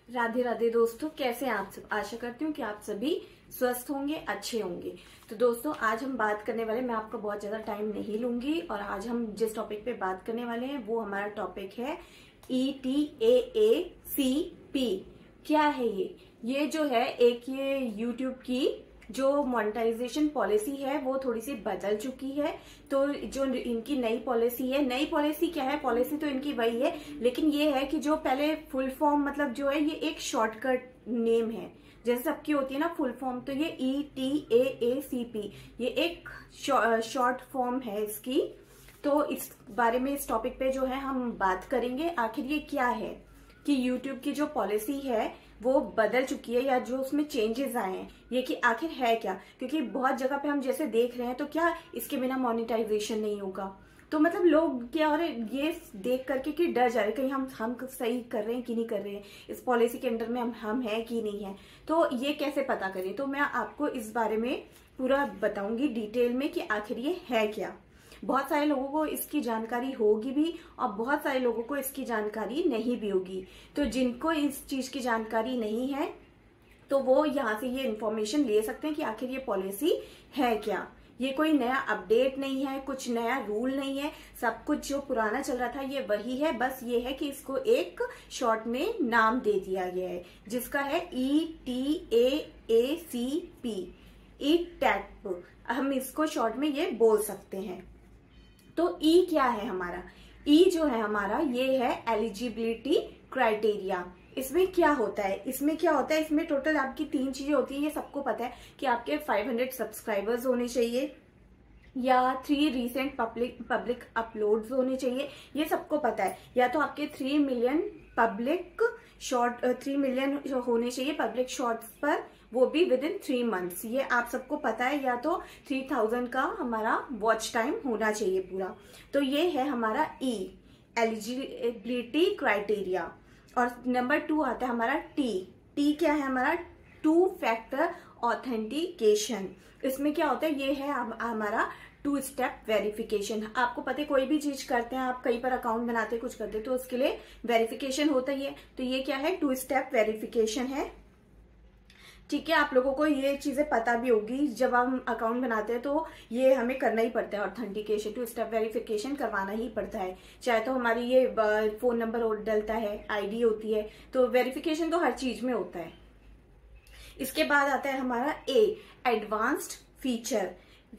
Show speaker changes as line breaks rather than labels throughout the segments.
राधे राधे दोस्तों, कैसे हैं आप सब। आशा करती हूँ कि आप सभी स्वस्थ होंगे, अच्छे होंगे। तो दोस्तों आज हम बात करने वाले, मैं आपका बहुत ज्यादा टाइम नहीं लूंगी, और आज हम जिस टॉपिक पे बात करने वाले हैं वो हमारा टॉपिक है ETAACP। क्या है ये जो है एक ये यूट्यूब की जो मोनेटाइजेशन पॉलिसी है वो थोड़ी सी बदल चुकी है। तो जो इनकी नई पॉलिसी है, नई पॉलिसी क्या है, पॉलिसी तो इनकी वही है, लेकिन ये है कि जो पहले फुल फॉर्म मतलब जो है ये एक शॉर्टकट नेम है, जैसे सबकी होती है ना फुल फॉर्म, तो ये ETAACP ये एक शॉर्ट फॉर्म है इसकी। तो इस बारे में इस टॉपिक पे जो है हम बात करेंगे, आखिर ये क्या है कि YouTube की जो पॉलिसी है वो बदल चुकी है या जो उसमें चेंजेस आए हैं, ये कि आखिर है क्या। क्योंकि बहुत जगह पे हम जैसे देख रहे हैं तो क्या इसके बिना मोनेटाइजेशन नहीं होगा, तो मतलब लोग क्या हो रहे ये देख करके कि डर जा रहे कहीं हम सही कर रहे हैं कि नहीं कर रहे हैं, इस पॉलिसी के अंडर में हम हैं कि नहीं है। तो ये कैसे पता करें, तो मैं आपको इस बारे में पूरा बताऊंगी डिटेल में कि आखिर ये है क्या। बहुत सारे लोगों को इसकी जानकारी होगी भी और बहुत सारे लोगों को इसकी जानकारी नहीं भी होगी। तो जिनको इस चीज की जानकारी नहीं है तो वो यहाँ से ये इन्फॉर्मेशन ले सकते हैं कि आखिर ये पॉलिसी है क्या। ये कोई नया अपडेट नहीं है, कुछ नया रूल नहीं है, सब कुछ जो पुराना चल रहा था ये वही है। बस ये है कि इसको एक शॉर्ट में नाम दे दिया गया है जिसका है ETAACP, ETAACP। हम इसको शॉर्ट में ये बोल सकते हैं। तो ई क्या है हमारा, ई जो है हमारा ये है एलिजिबिलिटी क्राइटेरिया। इसमें क्या होता है, इसमें टोटल आपकी 3 चीजें होती है। ये सबको पता है कि आपके 500 सब्सक्राइबर्स होने चाहिए या 3 रिसेंट पब्लिक अपलोड्स होने चाहिए, ये सबको पता है। या तो आपके 3 मिलियन पब्लिक शॉर्ट 3 मिलियन होने चाहिए पब्लिक शॉर्ट्स पर, वो भी विद इन 3 मंथ्स, ये आप सबको पता है। या तो 3000 का हमारा वॉच टाइम होना चाहिए पूरा। तो ये है हमारा ई, एलिजिबिलिटी क्राइटेरिया। और नंबर 2 आता है हमारा टी क्या है हमारा, 2 फैक्टर ऑथेंटिकेशन। इसमें क्या होता है, ये है हमारा 2 स्टेप वेरिफिकेशन। आपको पता है कोई भी चीज करते हैं, आप कहीं पर अकाउंट बनाते हैं, कुछ करते हैं, तो उसके लिए वेरिफिकेशन होता ही है। तो ये क्या है, 2 स्टेप वेरिफिकेशन है। ठीक है, आप लोगों को ये चीजें पता भी होगी, जब हम अकाउंट बनाते हैं तो ये हमें करना ही पड़ता है, ऑथेंटिकेशन 2 स्टेप वेरिफिकेशन करवाना ही पड़ता है। चाहे तो हमारी ये फोन नंबर डलता है, आईडी होती है, तो वेरिफिकेशन तो हर चीज में होता है। इसके बाद आता है हमारा एडवांस्ड फीचर।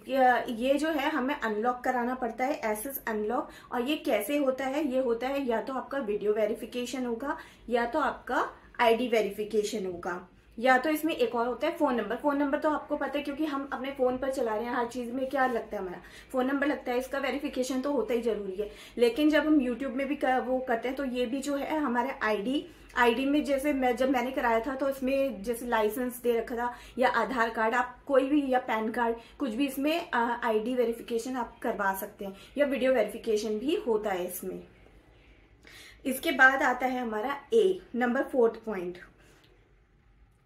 ये जो है हमें अनलॉक कराना पड़ता है, एसेस अनलॉक। और ये कैसे होता है, ये होता है या तो आपका वीडियो वेरिफिकेशन होगा या तो आपका आईडी वेरिफिकेशन होगा, या तो इसमें एक और होता है फोन नंबर। फोन नंबर तो आपको पता है क्योंकि हम अपने फोन पर चला रहे हैं, हर चीज में क्या लगता है हमारा फोन नंबर लगता है, इसका वेरिफिकेशन तो होता ही जरूरी है। लेकिन जब हम यूट्यूब में भी वो करते हैं तो ये भी जो है हमारे आईडी में, जैसे जब मैंने कराया था तो इसमें जैसे लाइसेंस दे रखा था या आधार कार्ड, आप कोई भी, या पैन कार्ड, कुछ भी इसमें आईडी वेरिफिकेशन आप करवा सकते हैं, या वीडियो वेरिफिकेशन भी होता है इसमें। इसके बाद आता है हमारा number 4th point.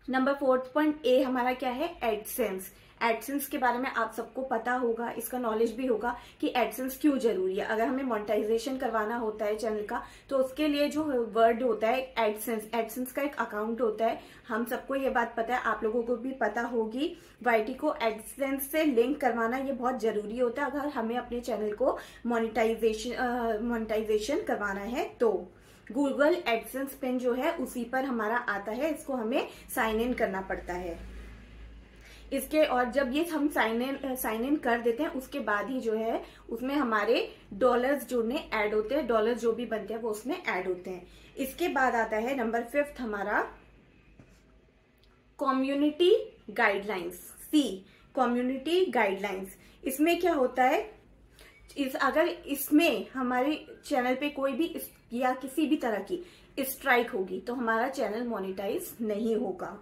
Number 4th point A हमारा क्या है, एडसेंस। एडसेंस के बारे में आप सबको पता होगा, इसका नॉलेज भी होगा कि एडसेंस क्यों जरूरी है। अगर हमें मोनेटाइजेशन करवाना होता है चैनल का तो उसके लिए जो वर्ड होता है एडसेंस, एडसेंस का एक अकाउंट होता है। हम सबको ये बात पता है, आप लोगों को भी पता होगी। वाईटी को एडसेंस से लिंक करवाना ये बहुत जरूरी होता है अगर हमें अपने चैनल को मोनेटाइजेशन करवाना है। तो गूगल एडसेंस पिन जो है उसी पर हमारा आता है, इसको हमें साइन इन करना पड़ता है इसके। और जब ये हम साइन इन कर देते हैं उसके बाद ही जो है उसमें हमारे डॉलर्स जुड़ने ऐड होते हैं, डॉलर जो भी बनते हैं वो उसमें ऐड होते हैं। इसके बाद आता है नंबर 5th हमारा कम्युनिटी गाइडलाइंस, कम्युनिटी गाइडलाइंस। इसमें क्या होता है, अगर इसमें हमारे चैनल पे कोई भी या किसी भी तरह की स्ट्राइक होगी तो हमारा चैनल मोनेटाइज नहीं होगा।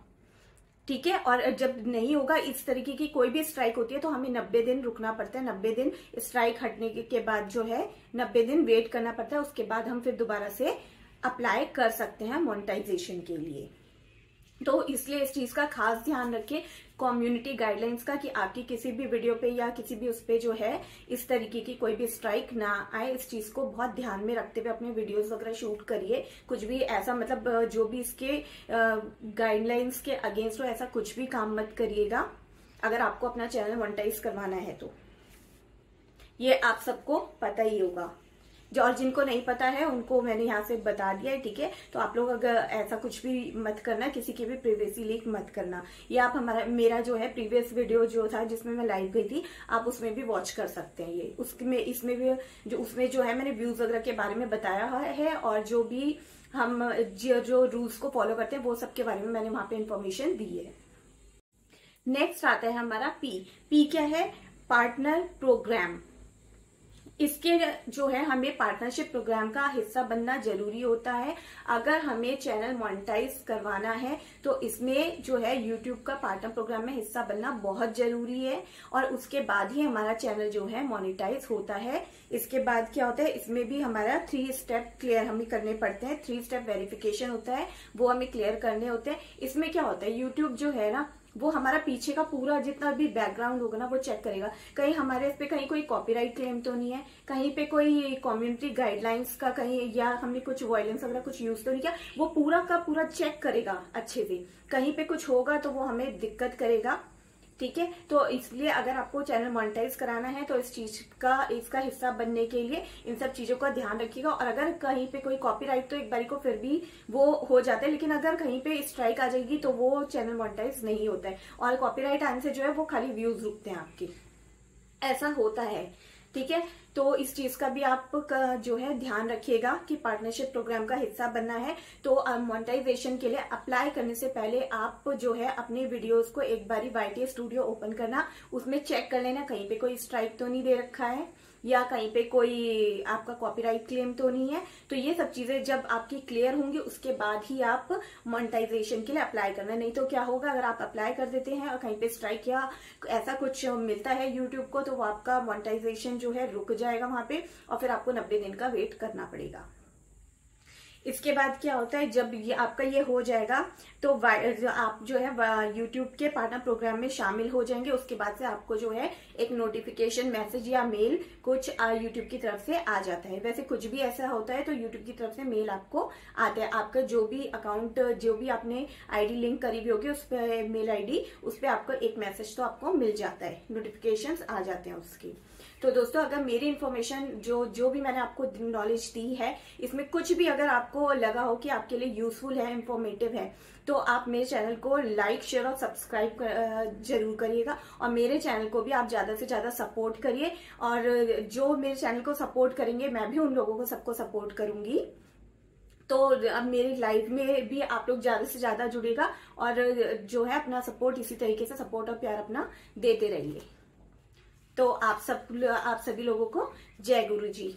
ठीक है, और जब नहीं होगा, इस तरीके की कोई भी स्ट्राइक होती है तो हमें 90 दिन रुकना पड़ता है। 90 दिन स्ट्राइक हटने के बाद जो है 90 दिन वेट करना पड़ता है, उसके बाद हम फिर दोबारा से अप्लाई कर सकते हैं मोनेटाइजेशन के लिए। तो इसलिए इस चीज का खास ध्यान रखें कम्युनिटी गाइडलाइंस का, कि आपकी किसी भी वीडियो पे या किसी भी उस पे जो है इस तरीके की कोई भी स्ट्राइक ना आए। इस चीज को बहुत ध्यान में रखते हुए अपने वीडियोस वगैरह शूट करिए। कुछ भी ऐसा मतलब जो भी इसके गाइडलाइंस के अगेंस्ट हो ऐसा कुछ भी काम मत करिएगा, अगर आपको अपना चैनल मोनेटाइज करवाना है तो। ये आप सबको पता ही होगा, जो और जिनको नहीं पता है उनको मैंने यहाँ से बता दिया है, ठीक है। तो आप लोग अगर ऐसा कुछ भी मत करना, किसी की भी प्राइवेसी लीक मत करना। ये आप मेरा जो है प्रीवियस वीडियो जो था जिसमें मैं लाइव गई थी, आप उसमें भी वॉच कर सकते हैं। ये इसमें भी उसमें जो है मैंने व्यूज वगैरह के बारे में बताया है, और जो भी हम जो रूल्स को फॉलो करते हैं वो सब के बारे में मैंने वहां पे इंफॉर्मेशन दी है। नेक्स्ट आता है हमारा पी क्या है, पार्टनर प्रोग्राम। इसके जो है हमें पार्टनरशिप प्रोग्राम का हिस्सा बनना जरूरी होता है। अगर हमें चैनल मोनेटाइज करवाना है तो इसमें जो है यूट्यूब का पार्टनर प्रोग्राम में हिस्सा बनना बहुत जरूरी है, और उसके बाद ही हमारा चैनल जो है मोनेटाइज होता है। इसके बाद क्या होता है, इसमें भी हमारा 3 स्टेप क्लियर हमें करने पड़ते हैं। 3 स्टेप वेरिफिकेशन होता है, वो हमें क्लियर करने होते हैं। इसमें क्या होता है, यूट्यूब जो है ना वो हमारा पीछे का पूरा जितना भी बैकग्राउंड होगा ना वो चेक करेगा, कहीं हमारे इस पे कहीं कोई कॉपीराइट क्लेम तो नहीं है, कहीं पे कोई कम्युनिटी गाइडलाइंस का कहीं या हमने कुछ वायलेंस वगैरह कुछ यूज तो नहीं किया। वो पूरा का पूरा चेक करेगा अच्छे से, कहीं पे कुछ होगा तो वो हमें दिक्कत करेगा, ठीक है। तो इसलिए अगर आपको चैनल मोनेटाइज कराना है तो इसका हिस्सा बनने के लिए इन सब चीजों का ध्यान रखिएगा। और अगर कहीं पे कोई कॉपीराइट तो एक बारी को फिर भी वो हो जाता है, लेकिन अगर कहीं पे स्ट्राइक आ जाएगी तो वो चैनल मोनेटाइज नहीं होता है, और कॉपीराइट आने से जो है वो खाली व्यूज रुकते हैं आपके, ऐसा होता है, ठीक है। तो इस चीज का भी आप जो है ध्यान रखिएगा कि पार्टनरशिप प्रोग्राम का हिस्सा बनना है तो मोनेटाइजेशन के लिए अप्लाई करने से पहले आप जो है अपने वीडियोस को एक बारी YT स्टूडियो ओपन करना, उसमें चेक कर लेना कहीं पे कोई स्ट्राइक तो नहीं दे रखा है या कहीं पे कोई आपका कॉपीराइट क्लेम तो नहीं है। तो ये सब चीजें जब आपकी क्लियर होंगी उसके बाद ही आप मोनेटाइजेशन के लिए अप्लाई करना। नहीं तो क्या होगा, अगर आप अप्लाई कर देते हैं और कहीं पे स्ट्राइक या ऐसा कुछ मिलता है यूट्यूब को तो वो आपका मोनेटाइजेशन जो है रुक जाएगा वहां पे, और फिर आपको 90 दिन का वेट करना पड़ेगा। इसके बाद क्या होता है, जब ये आपका ये हो जाएगा तो आप जो है यूट्यूब के पार्टनर प्रोग्राम में शामिल हो जाएंगे। उसके बाद से आपको जो है एक नोटिफिकेशन मैसेज या मेल कुछ यूट्यूब की तरफ से आ जाता है। वैसे कुछ भी ऐसा होता है तो यूट्यूब की तरफ से मेल आपको आता है। आपका जो भी अकाउंट जो भी आपने आईडी लिंक करी हुई होगी उस पर मेल आईडी, उस पर आपको एक मैसेज तो आपको मिल जाता है, नोटिफिकेशन आ जाते हैं उसकी। तो दोस्तों अगर मेरी इन्फॉर्मेशन जो भी मैंने आपको नॉलेज दी है इसमें कुछ भी अगर आपको लगा हो कि आपके लिए यूजफुल है, इंफॉर्मेटिव है, तो आप मेरे चैनल को लाइक शेयर और सब्सक्राइब जरूर करिएगा। और मेरे चैनल को भी आप ज्यादा से ज्यादा सपोर्ट करिए, और जो मेरे चैनल को सपोर्ट करेंगे मैं भी उन लोगों को सबको सपोर्ट करूंगी। तो अब मेरी लाइफ में भी आप लोग ज्यादा से ज्यादा जुड़ेगा और जो है अपना सपोर्ट इसी तरीके से सपोर्ट और प्यार अपना देते रहिए। तो आप सभी लोगों को जय गुरु जी।